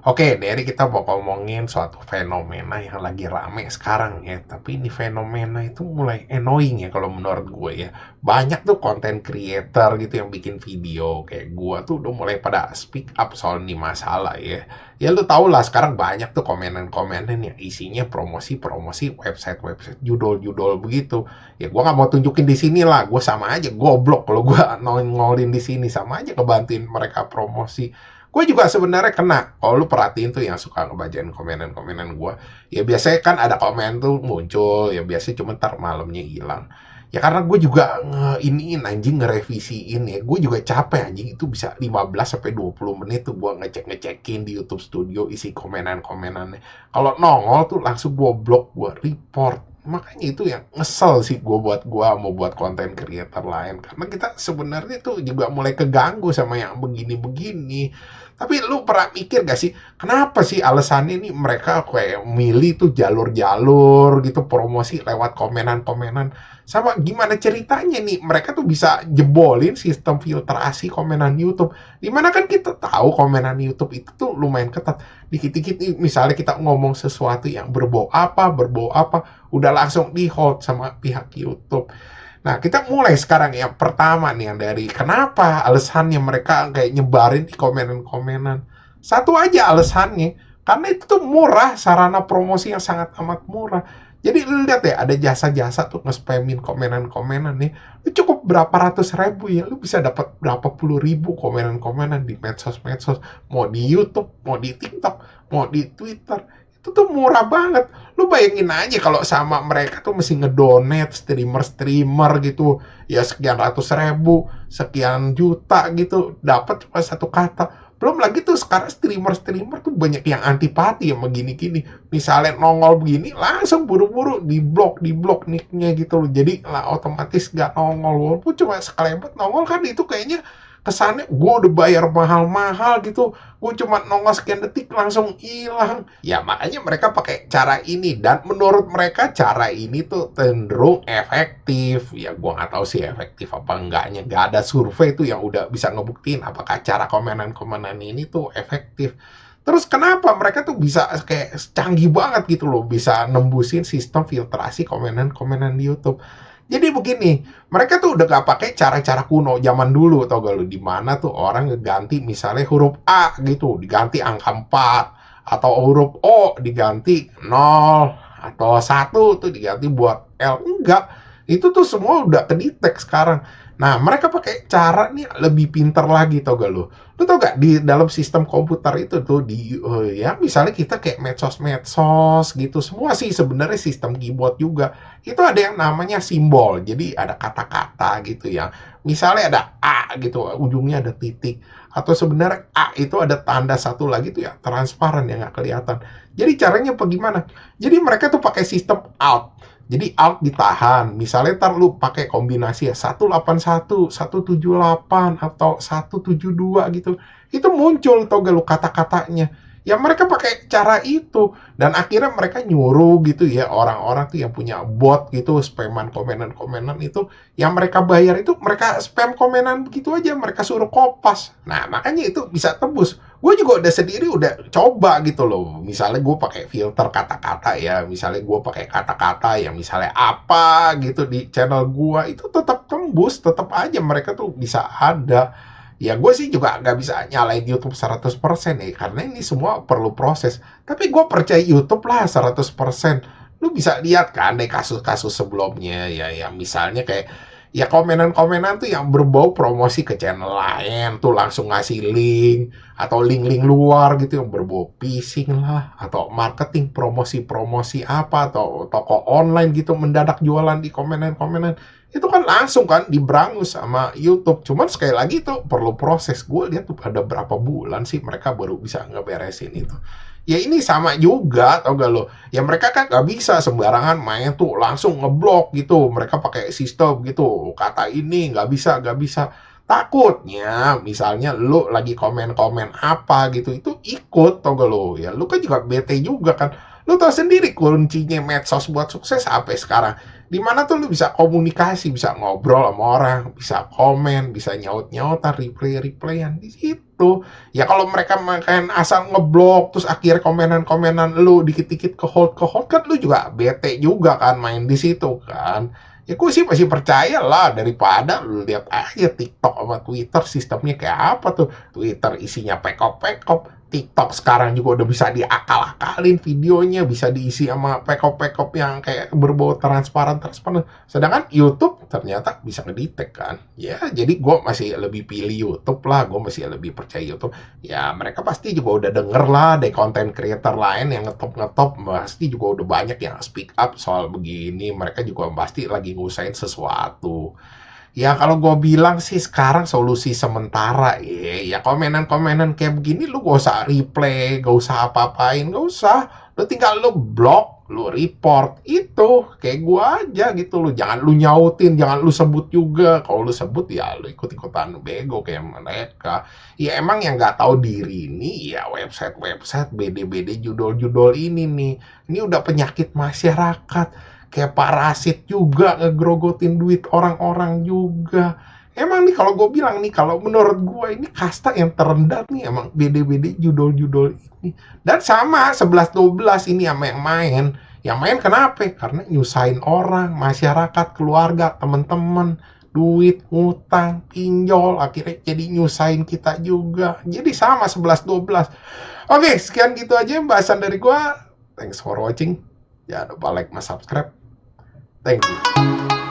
Oke, dari kita mau ngomongin suatu fenomena yang lagi rame sekarang ya. Tapi ini fenomena itu mulai annoying ya kalau menurut gue ya. Banyak tuh content creator gitu yang bikin video kayak gue tuh udah mulai pada speak up soal ini masalah ya. Ya lu tau lah sekarang banyak tuh komenan-komenan yang isinya promosi-promosi website-website judul-judul begitu. Ya gue nggak mau tunjukin di sini lah, gue sama aja goblok kalau gue nongolin di sini, sama aja ngebantuin mereka promosi. Gue juga sebenarnya kena, kalau lu perhatiin tuh yang suka ngebacain komenan-komenan gue, ya biasanya kan ada komen tuh muncul, ya biasanya cuma ntar malamnya hilang. Ya karena gue juga iniin anjing, ngerevisiin ya, gue juga capek anjing, itu bisa 15 sampai 20 menit tuh gue ngecek-ngecekin di YouTube Studio isi komenan-komenannya. Kalau nongol tuh langsung gue blok, gue report. Makanya itu yang ngesel sih gue mau buat konten creator lain, karena kita sebenarnya tuh juga mulai keganggu sama yang begini-begini. Tapi lu pernah mikir gak sih, kenapa sih alasannya nih mereka kayak milih tuh jalur-jalur gitu promosi lewat komenan-komenan? Sama gimana ceritanya nih mereka tuh bisa jebolin sistem filtrasi komenan YouTube? Dimana kan kita tahu komenan YouTube itu tuh lumayan ketat. Dikit-dikit nih, misalnya kita ngomong sesuatu yang berbau apa, udah langsung di-hold sama pihak YouTube. Nah, kita mulai sekarang yang pertama nih, yang dari kenapa alasannya mereka kayak nyebarin di komenan-komenan. Satu aja alasannya, karena itu tuh murah, sarana promosi yang sangat amat murah. Jadi lu lihat ya, ada jasa-jasa tuh nge-spamin komenan-komenan nih. Lu cukup berapa ratus ribu ya, lu bisa dapat berapa puluh ribu komenan-komenan di medsos-medsos. Mau di YouTube, mau di TikTok, mau di Twitter. Itu tuh murah banget. Lu bayangin aja kalau sama mereka tuh mesti ngedonate streamer-streamer gitu. Ya sekian ratus ribu, sekian juta gitu. Dapat cuma satu kata. Belum lagi tuh sekarang streamer-streamer tuh banyak yang antipati sama gini-gini. Misalnya nongol begini, langsung buru-buru di blok nicknya gitu loh. Jadi lah otomatis gak nongol. Walaupun cuma sekelebat nongol kan itu kayaknya kesannya gue udah bayar mahal-mahal gitu, gue cuma nongol sekian detik langsung hilang. Ya makanya mereka pakai cara ini, dan menurut mereka cara ini tuh cenderung efektif. Ya gue nggak tahu sih efektif apa enggaknya, gak ada survei tuh yang udah bisa ngebuktiin apakah cara komenan-komenan ini tuh efektif. Terus kenapa mereka tuh bisa kayak canggih banget gitu loh, bisa nembusin sistem filtrasi komenan-komenan di YouTube. Jadi begini, mereka tuh udah gak pakai cara-cara kuno zaman dulu, tau gak lu, di mana tuh orang ngeganti misalnya huruf A gitu diganti angka 4, atau huruf O diganti 0, atau 1 tuh diganti buat L. Enggak, itu tuh semua udah kedetek sekarang. Nah, mereka pakai cara nih lebih pintar lagi, tau gak lu? Lu tau gak di dalam sistem komputer itu tuh ya misalnya kita kayak medsos-medsos gitu, semua sih sebenarnya sistem keyboard juga. Itu ada yang namanya simbol. Jadi ada kata-kata gitu ya. Misalnya ada A gitu, ujungnya ada titik. Atau sebenarnya A itu ada tanda satu lagi tuh ya, transparan yang nggak kelihatan. Jadi caranya bagaimana? Jadi mereka tuh pakai sistem alt. Jadi alt ditahan. Misalnya ntar lu pakai kombinasi ya 181, 178 atau 172 gitu. Itu muncul tau gak lu kata-katanya. Ya mereka pakai cara itu, dan akhirnya mereka nyuruh gitu ya orang-orang tuh yang punya bot gitu spaman komenan-komenan itu, yang mereka bayar itu mereka spam komenan begitu aja, mereka suruh kopas. Nah makanya itu bisa tembus. Gue juga udah sendiri udah coba gitu loh, misalnya gue pakai filter kata-kata ya, misalnya gue pakai kata-kata yang misalnya apa gitu di channel gue, itu tetap tembus, tetap aja mereka tuh bisa ada. Ya gue sih juga nggak bisa nyalain YouTube 100% ya, karena ini semua perlu proses. Tapi gue percaya YouTube lah 100%. Lu bisa lihat kan dari kasus-kasus sebelumnya ya misalnya kayak ya komenan-komenan tuh yang berbau promosi ke channel lain tuh langsung ngasih link, atau link-link luar gitu yang berbau phishing lah, atau marketing promosi-promosi apa, atau toko online gitu mendadak jualan di komenan-komenan. Itu kan langsung kan diberangus sama YouTube. Cuman sekali lagi itu perlu proses. Gue lihat tuh ada berapa bulan sih mereka baru bisa ngeberesin itu. Ya ini sama juga, tau gak lo? Ya mereka kan gak bisa sembarangan main tuh langsung ngeblok gitu. Mereka pakai sistem gitu. Kata ini gak bisa. Takutnya misalnya lu lagi komen-komen apa gitu, itu ikut, tau gak lo? Ya lu kan juga bete juga kan. Lu tau sendiri kuncinya medsos buat sukses apa sekarang? Di mana tuh lu bisa komunikasi, bisa ngobrol sama orang, bisa komen, bisa nyaut-nyautan, replay-replayan di situ. Ya kalau mereka makan asal ngeblok terus akhir komenan-komenan lu dikit-dikit ke hold kan lu juga bete juga kan main di situ kan. Ya gue sih masih percaya lah daripada lu lihat aja TikTok sama Twitter sistemnya kayak apa tuh. Twitter isinya pekop-pekop, TikTok sekarang juga udah bisa diakal-akalin videonya, bisa diisi sama pekop-pekop yang kayak berbau transparan-transparan. Sedangkan YouTube ternyata bisa ngedetect kan. Ya, jadi gue masih lebih pilih YouTube lah, gue masih lebih percaya YouTube. Ya, mereka pasti juga udah denger lah dari konten creator lain yang ngetop-ngetop, pasti juga udah banyak yang speak up soal begini. Mereka juga pasti lagi ngusahain sesuatu. Ya kalau gue bilang sih sekarang solusi sementara ya komenan-komenan kayak begini lu gak usah replay, gak usah apa-apain, gak usah. Lu tinggal lu blok, lu report, itu kayak gue aja gitu lu. Jangan lu nyautin, jangan lu sebut juga. Kalau lu sebut ya lu ikut-ikutan bego kayak mereka. Ya emang yang nggak tahu diri ini ya website-website BD-BD judul-judul ini nih. Ini udah penyakit masyarakat. Kayak parasit juga ngegrogotin duit orang-orang juga. Emang nih kalau gue bilang nih, kalau menurut gue ini kasta yang terendah nih emang BD-BD judul-judul ini. Dan sama 11-12 ini sama yang main. Yang main kenapa? Karena nyusahin orang, masyarakat, keluarga, teman-teman, duit, ngutang, pinjol, akhirnya jadi nyusahin kita juga. Jadi sama 11-12. Oke, sekian gitu aja pembahasan dari gue. Thanks for watching. Jangan lupa like, subscribe. Thank you.